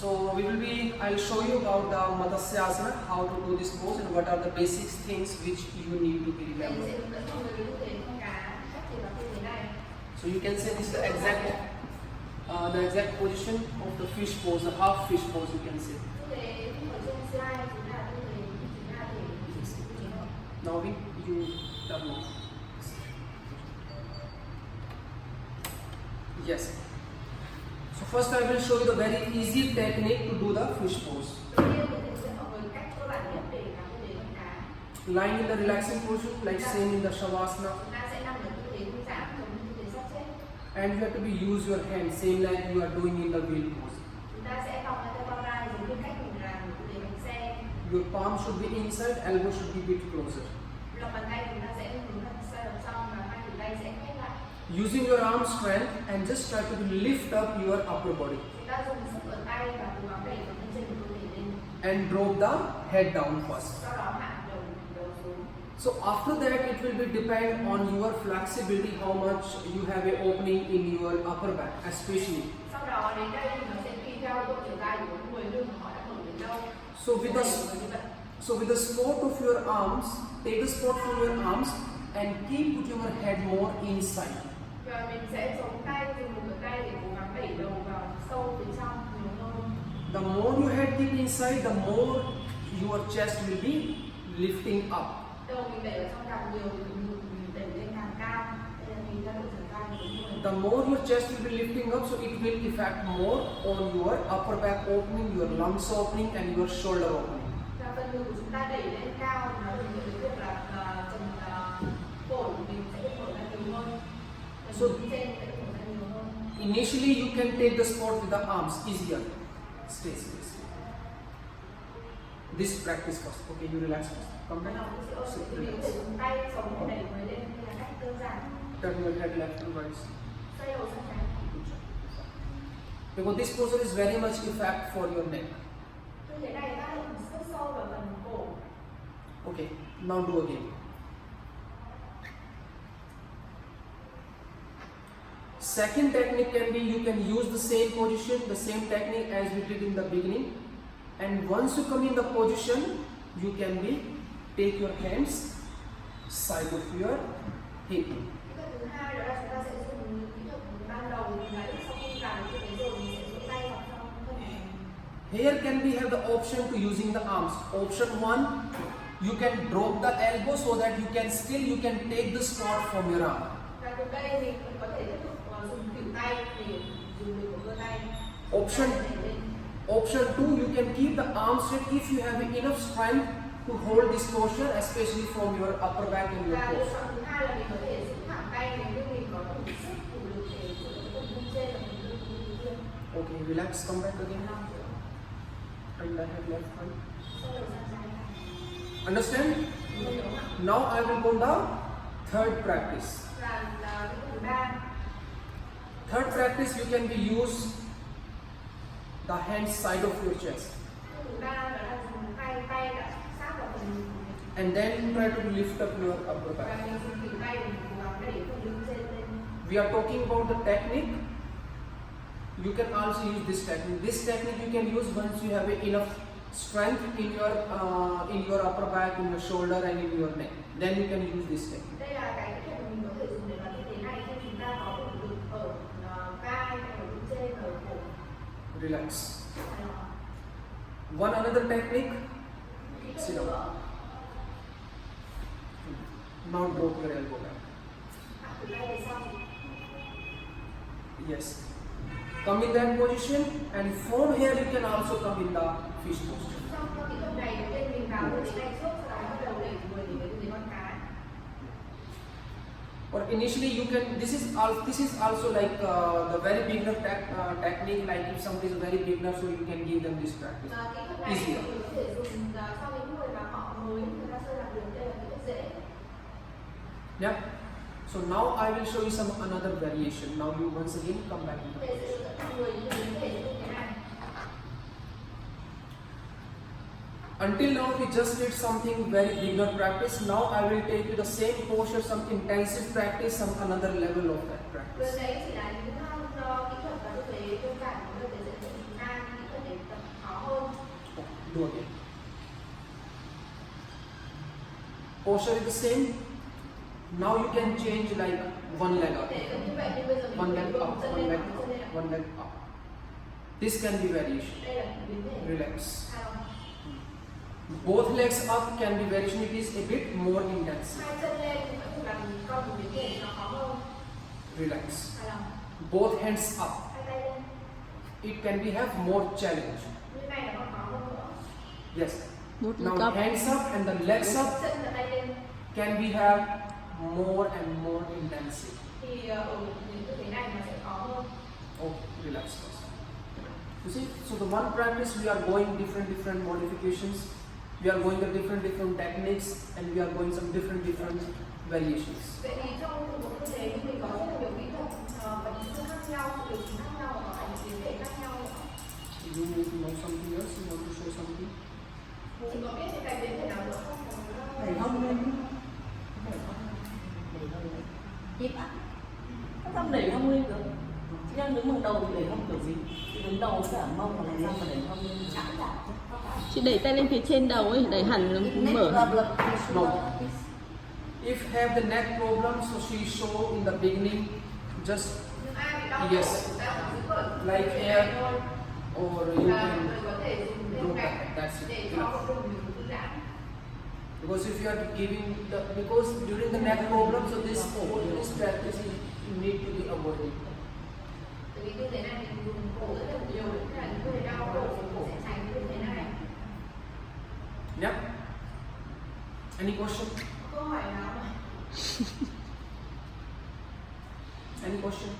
So I'll show you about the Matsasyasana, how to do this pose and what are the basic things which you need to be Mình remembered. sẽ hướng dẫn cho người điều khiển con cá cách thể tập như thế này. So you can say this is the exact position of the fish pose, the half fish pose you can say. Tư thế ở trên slide chính là tư thế chúng ta để chính hợp. Now you turn on. Yes. So first I will show you the very easy technique to do the fish pose. Đầu tiên mình sẽ hướng dẫn mọi người cách cơ bản nhất để làm tư thế con cá. Lying in the relaxing position like same in the Shavasana. Chúng ta sẽ nằm ở tư thế thư giãn giống như tư thế sắp xếp. And you have to be use your hand same like you are doing in the wheel pose. Chúng ta sẽ vòng tay qua vai giống như cách mình làm tư thế bánh xe. Your palm should be inside, elbow should be a bit closer. Lòng bàn tay chúng ta sẽ hướng ra sang đằng trong và hai bàn tay sẽ khép lại. Using your arm strength and just try to lift up your upper body Chúng ta dùng sức ở tay và cố gắng đẩy phần thân trên của cơ thể lên. and drop the head down first. Sau đó hạ đầu xuống. So after that it will be depend on your flexibility, how much you have a opening in your upper back especially. Sau đó đến đây thì nó sẽ tùy theo độ chiều dài của người lưng của họ đã mở đến đâu. So with the support of your arms, take the support from your arms and keep put your head more inside. Rồi mình sẽ chống tay, dùng một cái tay để cố gắng đẩy đầu vào sâu phía trong nhiều hơn. The more your head keep inside, the more your chest will be lifting up. Đầu mình đẩy vào trong càng nhiều thì mình đẩy lên càng cao. Đây là mình ra độ chiều dài của người. The more your chest will be lifting up, so it will affect more on your upper back opening, your lungs opening and your shoulder opening. Và phần ngực của chúng ta đẩy lên cao thì nó đồng nghĩa với việc là phần phổi của mình sẽ được mở ra nhiều hơn. Phần ngực trên sẽ được mở ra nhiều hơn. Initially you can take the support with the arms, easier. Stay. This practice first. Okay, you relax first. Come Bắt đầu back. mình sẽ Sit, mình relax. sẽ dùng tay chống để đẩy người lên như là cách đơn giản. Turn your head left and right. Xoay đầu sang trái. Because this posture is very much effect for your neck. Tư thế này tác động rất sâu vào phần cổ. Okay, now do again. Second technique can be you can use the same position, the same technique as we did in the beginning. And once you come in the position, you can be take your hands side of your hip. Kỹ thuật thứ hai đó là chúng ta sẽ dùng những kỹ thuật ban đầu là sau khi làm như thế rồi mình sẽ duỗi tay vào trong thân thể. Here can we have the option to using the arms. Option 1, you can drop the elbow so that you can take the support from your arm. Và từ đây mình vẫn có thể tiếp tục dùng khuỷu tay để dùng lực của cơ tay. Option 2, you can keep the arms straight if you have enough strength to hold this posture, especially from your upper back and your Và lựa core. chọn thứ hai là mình có thể giữ thẳng tay nếu như mình có đủ sức đủ lực để giữ phần thân trên và phần lưng của mình kia. Okay, relax, come back again. And I have left hand. Sau đầu sang trái. Understand? Mình hiểu không? Now I will go down. Third practice. Và kỹ thuật thứ ba. Third practice, you can be use the hand side of your chest. Thứ ba đó là dùng hai tay đặt sát vào phần ngực của mình. And then try to lift up your upper Và back. mình dùng khuỷu tay để mình cố gắng đẩy phần lưng trên lên. We are talking about the technique. You can also use this technique. This technique you can use once you have enough strength in your upper back, in your shoulder and in your neck. Then you can use this technique. Đây là cái kỹ thuật mà mình có thể dùng để làm như thế này khi chúng ta có đủ lực ở vai, ở lưng trên, ở cổ. Relax. One another technique. Kỹ thuật Sit down. nữa. Now drop your elbow back. Hạ khuỷu tay về sau. Yes. Come in that position and from here you can also come in the fish posture. Trong kỹ thuật này đầu tiên mình vào khuỷu tay trước, sau đó bắt đầu đẩy người để về con cá. Or initially you can. This is also like the very beginner technique. Like if somebody is a very beginner, so you can give them this practice. Kỹ thuật này Easier. mình có thể dùng cho những người mà họ mới người ta chưa làm được, đây là kỹ thuật dễ. Yeah. So now I will show you some another variation. Now you once again come back. In the Để sẽ hướng dẫn mọi người những cái thể như thế này. Until now we just did something very beginner practice. Now I will take you the same posture, some intensive practice, some another level of that practice. Vừa nãy chỉ là những kỹ thuật và tư thế đơn giản của người để dẫn dụ chúng ta kỹ thuật để tập Do again. Posture is the same. Now you can change like one leg up, Để giống như vậy nhưng bây giờ one mình leg chuyển up, động chân one lên leg hoặc chân lên up, one leg up. This can be variation. đây là biến thể Relax. hai không? Both legs up can be variation. It is a bit more intense. Hai chân lên vẫn là con một biến thể nó khó hơn Relax. hai không? Both hands up. Hai tay lên It can be have more challenge. như này là còn khó hơn nữa. Yes. Both Now leg up. hands up and the legs up Chân và tay lên can be have more and more intensity. thì ở những tư thế này nó sẽ khó hơn. Oh, relax first. You see, so the one practice we are going different modifications. We are going the different techniques, and we are going some different variations. Vậy thì trong từng một tư thế thì mình có rất là nhiều kỹ thuật và những phương khác nhau, điều chỉnh khác nhau và cả những biến thể khác nhau. You need to know something else. You want to show something? Chị có biết những cái biến thể nào nữa không? Đẩy hông lên. Hít ạ. Sao đẩy hông lên được? Chị đang đứng bằng đầu thì đẩy hông kiểu gì? Chị đứng đầu với cả mông mà làm sao mà đẩy hông lên? Chả cả. Chị đẩy tay lên phía trên đầu ấy, đẩy hẳn mở. No. If have the neck problem, so she show in the beginning, just Nhưng ai bị đau Yes. cổ, đau cổ dưới bởi Like vì here. vậy thôi. or you Và can người có thể dùng do thêm that. cách That's để it. cho Enough. vùng mình thư giãn. Because if you are giving the because during the neck problem, so this practice you need to be avoided. Tại vì tư thế này mình dùng cổ rất là nhiều, tức là những người đau cổ thì mình sẽ tránh tư thế này. Yeah. Any question? Câu hỏi nào mà Any question?